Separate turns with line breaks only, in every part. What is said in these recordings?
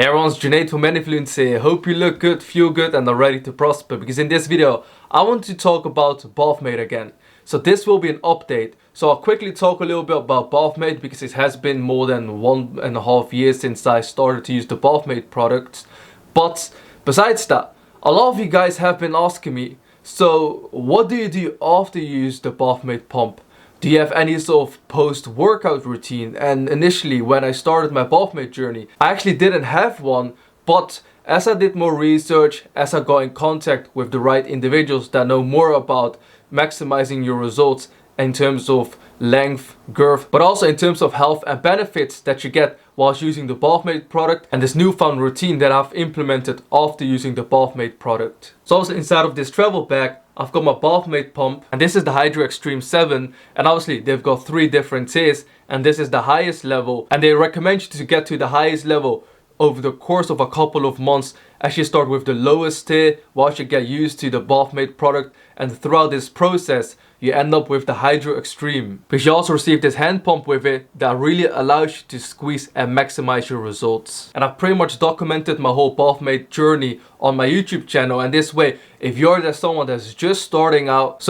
Hey everyone, it's Junaid from Meninfluencer. Hope you look good, feel good and are ready to prosper, because in this video I want to talk about Bathmate again. So this will be an update. So I'll quickly talk a little bit about Bathmate because it has been more than 1.5 years since I started to use the Bathmate products. But besides that, a lot of you guys have been asking me, so what do you do after you use the Bathmate pump? Do you have any sort of post-workout routine? And initially, when I started my Bathmate journey, I actually didn't have one, but as I did more research, as I got in contact with the right individuals that know more about maximizing your results in terms of length, girth, but also in terms of health and benefits that you get whilst using the Bathmate product, and this newfound routine that I've implemented after using the Bathmate product. So also inside of this travel bag, I've got my Bathmate pump, and this is the Hydro Extreme 7, and obviously they've got 3 different tiers, and this is the highest level, and they recommend you to get to the highest level over the course of a couple of months. Actually start with the lowest tier whilst you get used to the Bathmate product, and throughout this process you end up with the Hydro Extreme, because you also receive this hand pump with it that really allows you to squeeze and maximize your results. And I've pretty much documented my whole Bathmate journey on my YouTube channel, and this way, if you're someone that's just starting out,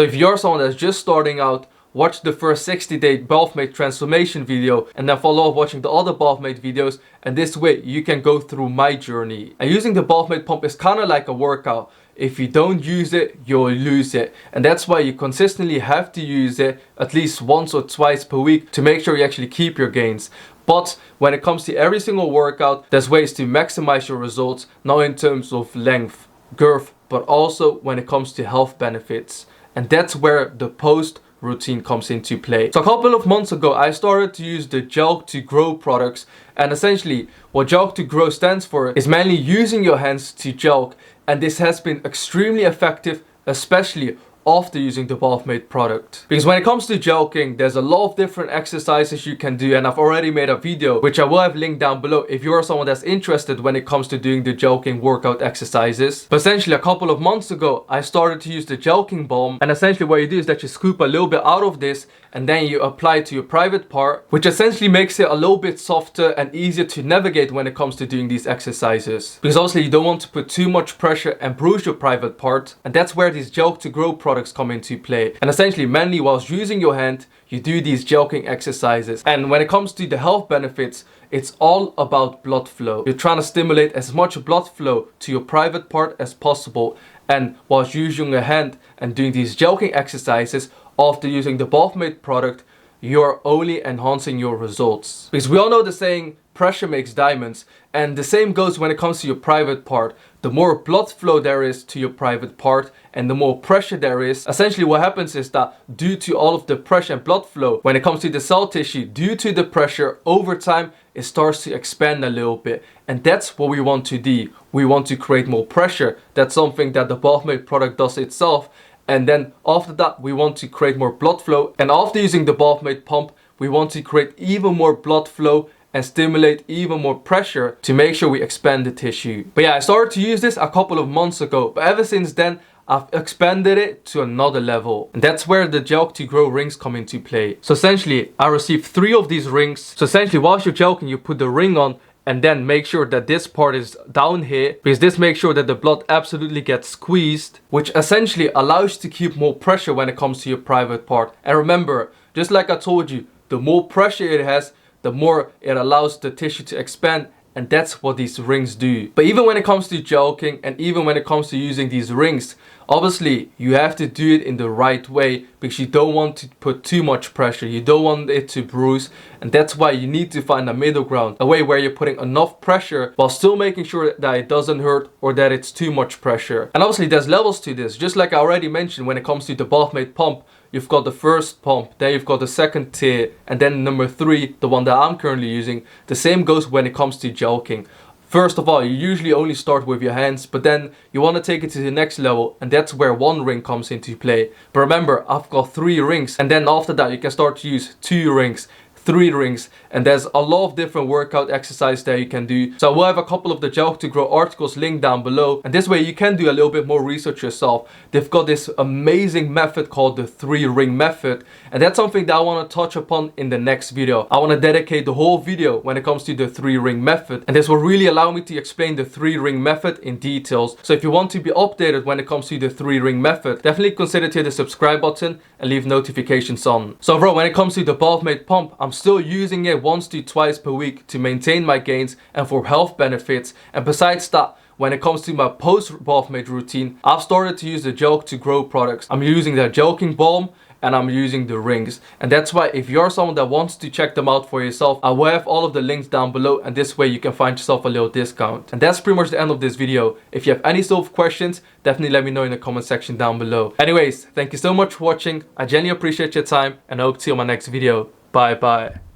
watch the first 60-day Bathmate transformation video and then follow up watching the other Bathmate videos, and this way you can go through my journey. And using the Bathmate pump is kind of like a workout. If you don't use it, you'll lose it, and that's why you consistently have to use it at least once or twice per week to make sure you actually keep your gains. But when it comes to every single workout, there's ways to maximize your results, not in terms of length, girth, but also when it comes to health benefits. And that's where the post routine comes into play. So a couple of months ago, I started to use the Gel to Grow products, and essentially what Gel to Grow stands for is mainly using your hands to gel, and this has been extremely effective, especially after using the Bathmate product. Because when it comes to gelking, there's a lot of different exercises you can do, and I've already made a video which I will have linked down below if you're someone that's interested when it comes to doing the gelking workout exercises. But essentially a couple of months ago, I started to use the gelking balm, and essentially what you do is that you scoop a little bit out of this and then you apply it to your private part, which essentially makes it a little bit softer and easier to navigate when it comes to doing these exercises. Because obviously you don't want to put too much pressure and bruise your private part, and that's where these Gel to Grow products come into play. And essentially mainly whilst using your hand, you do these gelking exercises. And when it comes to the health benefits, it's all about blood flow. You're trying to stimulate as much blood flow to your private part as possible, and whilst using your hand and doing these gelking exercises after using the Bathmate product, you're only enhancing your results. Because we all know the saying, pressure makes diamonds, and the same goes when it comes to your private part. The more blood flow there is to your private part and the more pressure there is, essentially what happens is that due to all of the pressure and blood flow, when it comes to the cell tissue, due to the pressure, over time it starts to expand a little bit, and that's what we want to do. We want to create more pressure. That's something that the Bathmate product does itself. And then after that, we want to create more blood flow, and after using the Bathmate pump, we want to create even more blood flow and stimulate even more pressure to make sure we expand the tissue. But yeah, I started to use this a couple of months ago, but ever since then I've expanded it to another level, and that's where the Gel to Grow rings come into play. So essentially I received 3 of these rings. So essentially whilst you're gelking, you put the ring on and then make sure that this part is down here, because this makes sure that the blood absolutely gets squeezed, which essentially allows you to keep more pressure when it comes to your private part. And remember, just like I told you, the more pressure it has, the more it allows the tissue to expand, and that's what these rings do. But even when it comes to gelking, and even when it comes to using these rings, obviously you have to do it in the right way, because you don't want to put too much pressure, you don't want it to bruise, and that's why you need to find a middle ground, a way where you're putting enough pressure while still making sure that it doesn't hurt or that it's too much pressure. And obviously there's levels to this, just like I already mentioned when it comes to the Bathmate pump. You've got the first pump, then you've got the second tier, and then number 3, the one that I'm currently using. The same goes when it comes to gelking. First of all, you usually only start with your hands, but then you want to take it to the next level, and that's where 1 ring comes into play. But remember, I've got 3 rings, and then after that you can start to use 2 rings, 3 rings, and there's a lot of different workout exercises that you can do. So I will have a couple of the Gel to Grow articles linked down below, and this way you can do a little bit more research yourself. They've got this amazing method called the 3 ring method, and that's something that I want to touch upon in the next video. I want to dedicate the whole video when it comes to the 3 ring method, and this will really allow me to explain the 3 ring method in details. So if you want to be updated when it comes to the 3 ring method, definitely consider to hit the subscribe button and leave notifications on. So bro, when it comes to the Bathmate pump, I'm still using it once to twice per week to maintain my gains and for health benefits. And besides that, when it comes to my post Bathmate routine, I've started to use the Gel to Grow products. I'm using the Gelking Balm and I'm using the rings, and that's why if you're someone that wants to check them out for yourself, I will have all of the links down below, and this way you can find yourself a little discount. And that's pretty much the end of this video. If you have any sort of questions, definitely let me know in the comment section down below. Anyways, thank you so much for watching. I genuinely appreciate your time, and I hope to see you on my next video. Bye bye.